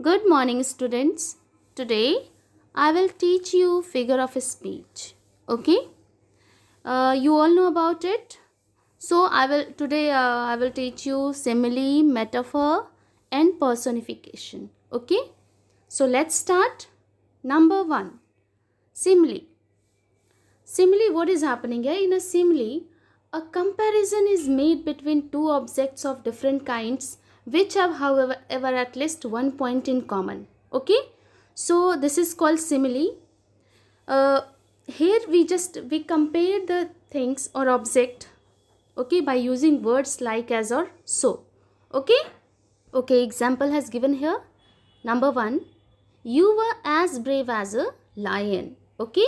Good morning, students. Today I will teach you figure of speech. Okay? You all know about it. So I will teach you simile, metaphor, and personification. Okay? So let's start. Number 1, simile. Simile, what is happening here? In a simile, a comparison is made between two objects of different kinds which have, however, at least one point in common. Okay, so this is called simile. Here we compare the things or object, okay, by using words like, as, or so. Okay, example has given here. Number 1, you were as brave as a lion. Okay.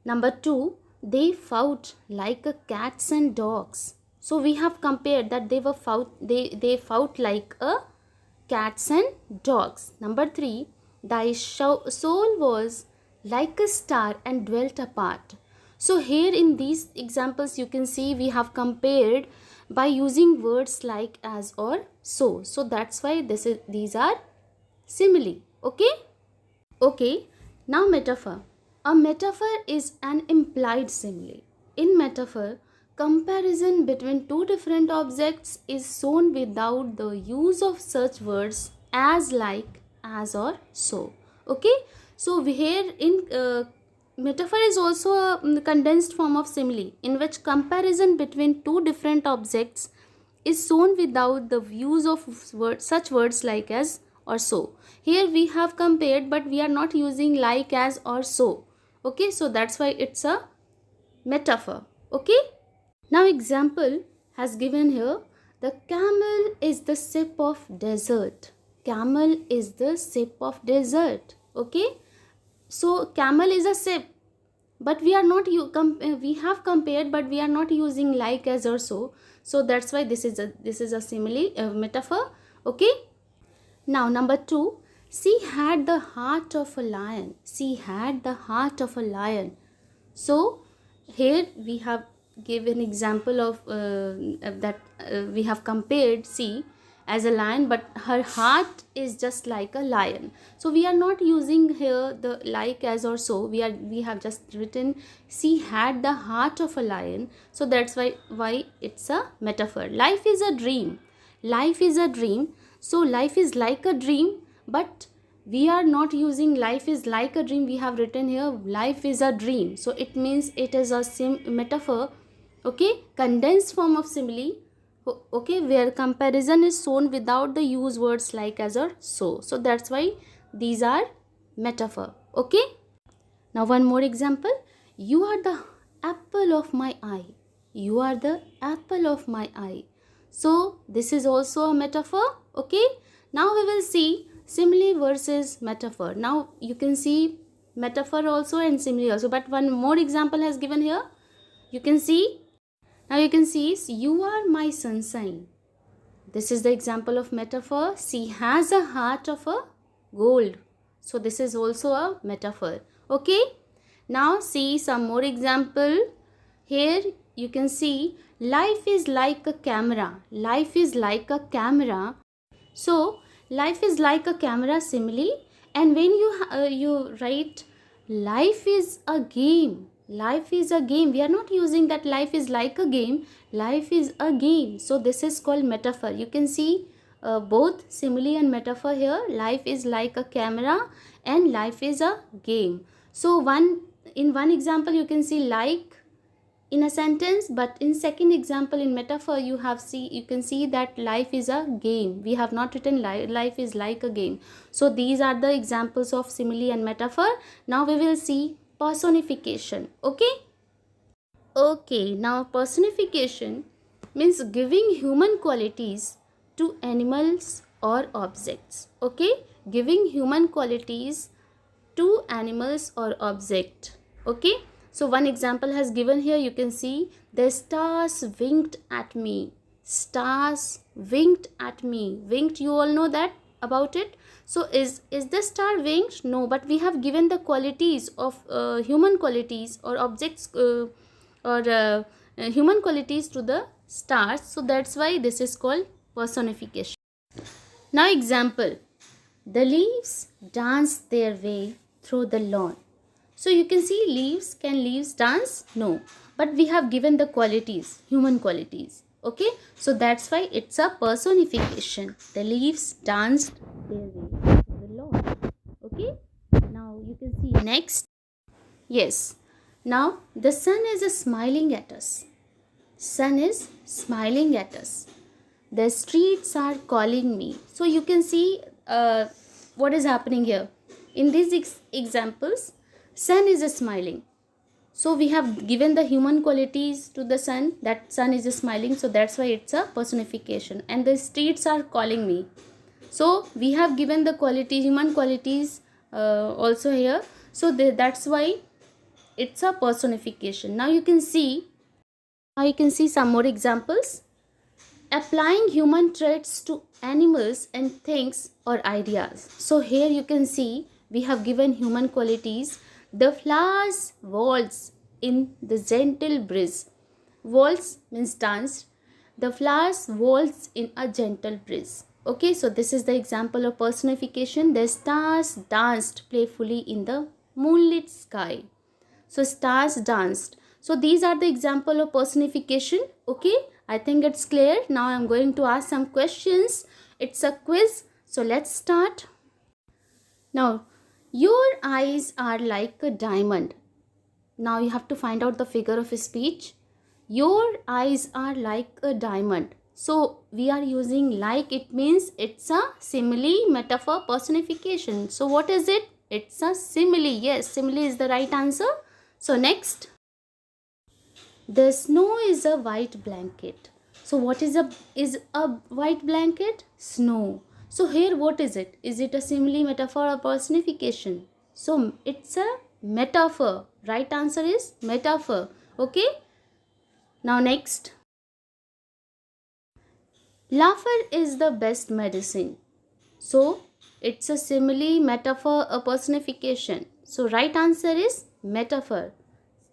Number 2, they fought like a cats and dogs. So we have compared that they fought like a cats and dogs. Number 3, thy soul was like a star and dwelt apart. So here in these examples you can see we have compared by using words like, as, or so. So that's why these are simile. Okay, now metaphor. A metaphor is an implied simile. In metaphor, comparison between two different objects is shown without the use of such words as, like, as, or so. Okay, so here in metaphor is also a condensed form of simile in which comparison between two different objects is shown without the use of such words like, as, or so. Here we have compared, but we are not using like, as, or so. Okay, so that's why it's a metaphor. Okay, now example has given here. The camel is the sip of desert. Camel is the sip of desert. Okay, so camel is a sip, but we are not we have compared, but we are not using like, as, or so. So that's why this is a simile, metaphor. Okay, now number 2, she had the heart of a lion. She had the heart of a lion. So here we have given example of that we have compared she as a lion, but her heart is just like a lion. So we are not using here the like, as, or so. We have just written she had the heart of a lion. So that's why it's a metaphor. Life is a dream. Life is a dream. So life is like a dream, but we are not using life is like a dream. We have written here life is a dream. So it means it is a metaphor. Okay, condensed form of simile. Okay, where comparison is shown without the use words like, as, or so. So that's why these are metaphor. Okay, now one more example. You are the apple of my eye. You are the apple of my eye. So this is also a metaphor. Okay, now we will see simile versus metaphor. Now you can see metaphor also and simile also, but one more example has given here. You can see you are my sunshine. This is the example of metaphor. She has a heart of a gold. So this is also a metaphor. Okay, now see some more example. Here you can see life is like a camera. Life is like a camera. So life is like a camera simile, and when you write life is a game. Life is a game. We are not using that life is like a game. Life is a game. So this is called metaphor. You can see both simile and metaphor here. Life is like a camera and life is a game. So in one example you can see like in a sentence, but in second example in metaphor you can see that life is a game. We have not written life is like a game. So these are the examples of simile and metaphor. Now we will see personification. Okay, now personification means giving human qualities to animals or objects. Okay, giving human qualities to animals or object. Okay, so one example has given here. You can see the stars winked at me. Stars winked at me. Winked, you all know that about it. So is the star winged? No, but we have given the qualities of human qualities or objects or human qualities to the stars. So that's why this is called personification. Now example. The leaves dance their way through the lawn. So you can see leaves. Can leaves dance? No. But we have given the qualities, human qualities. Okay. So that's why it's a personification. The leaves danced their way through the lawn. Okay. Now you can see next. Yes. Now the sun is smiling at us. Sun is smiling at us. The streets are calling me. So you can see what is happening here. In these examples, sun is smiling. So we have given the human qualities to the sun. That sun is smiling. So that's why it's a personification. And the streets are calling me. So we have given the qualities, human qualities also here. So that's why it's a personification. Now you can see some more examples. Applying human traits to animals and things or ideas. So here you can see we have given human qualities. The flowers waltz in the gentle breeze. Waltz means dance. The flowers waltz in a gentle breeze. Okay, so this is the example of personification. The stars danced playfully in the moonlit sky. So stars danced. So these are the example of personification. Okay, I think it's clear. Now I'm going to ask some questions. It's a quiz. So let's start. Now, your eyes are like a diamond. Now you have to find out the figure of speech. Your eyes are like a diamond. So we are using like. It means it's a simile, metaphor, personification. So what is it? It's a simile. Yes, simile is the right answer. So next. The snow is a white blanket. So what is a white blanket? Snow. So here what is it? Is it a simile, metaphor or personification? So it's a metaphor. Right answer is metaphor. Okay. Now next. Laughter is the best medicine. So it's a simile, metaphor or personification. So right answer is metaphor.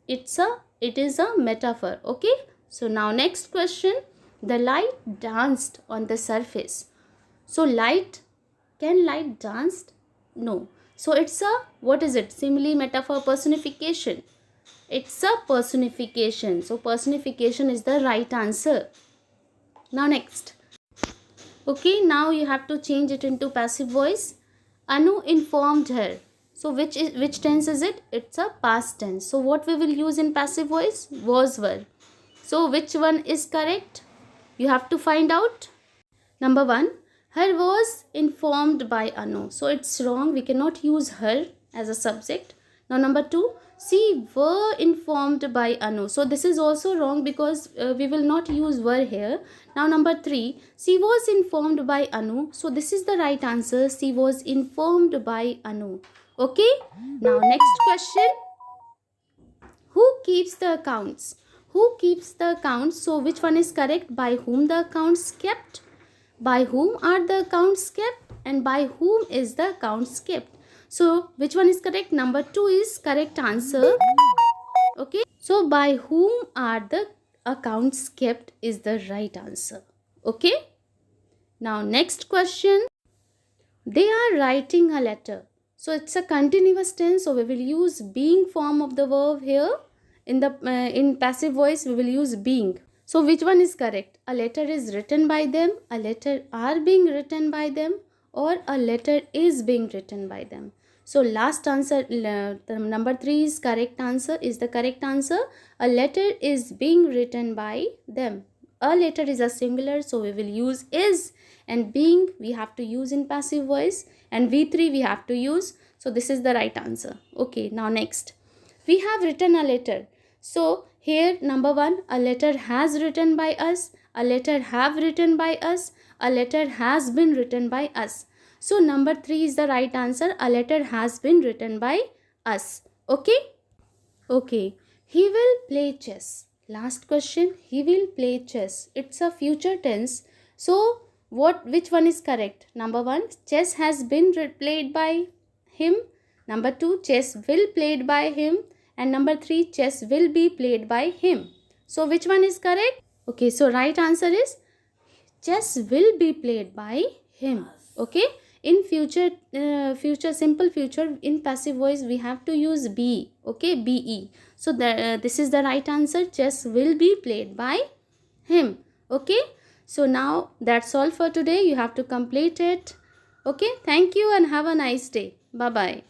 It is a metaphor. Okay. So now next question. The light danced on the surface. So can light dance? No. So it's a, what is it? Simile, metaphor, personification. It's a personification. So personification is the right answer. Now next. Okay, now you have to change it into passive voice. Anu informed her. So which tense is it? It's a past tense. So what we will use in passive voice? Was, were. So which one is correct? You have to find out. Number 1, her was informed by Anu. So it's wrong. We cannot use her as a subject. Now number 2, she were informed by Anu. So this is also wrong because we will not use were here. Now number 3, she was informed by Anu. So this is the right answer. She was informed by Anu. Okay. Now next question. Who keeps the accounts? Who keeps the accounts? So which one is correct? By whom the accounts kept? By whom are the accounts kept? And by whom is the accounts kept? So which one is correct? Number 2 is correct answer. Okay. So by whom are the accounts kept is the right answer. Okay. Now next question. They are writing a letter. So it's a continuous tense. So we will use being form of the verb here. In passive voice we will use being. So which one is correct? A letter is written by them, a letter are being written by them, or a letter is being written by them. So last answer, the number 3 is correct answer, is the correct answer. A letter is being written by them. A letter is a singular, so we will use is, and being we have to use in passive voice, and V3 we have to use. So this is the right answer. Okay, now next. We have written a letter. So here number 1, a letter has written by us, a letter have written by us, a letter has been written by us. So number 3 is the right answer. A letter has been written by us. Okay. Okay. He will play chess. Last question. He will play chess. It's a future tense. So which one is correct? Number 1, chess has been played by him. Number 2, chess will played by him. And number 3, chess will be played by him. So which one is correct? Okay, so right answer is chess will be played by him. Okay, In future simple future, in passive voice we have to use be. Okay, be. So this is the right answer. Chess will be played by him. Okay, so now that's all for today. You have to complete it. Okay, thank you and have a nice day. Bye bye.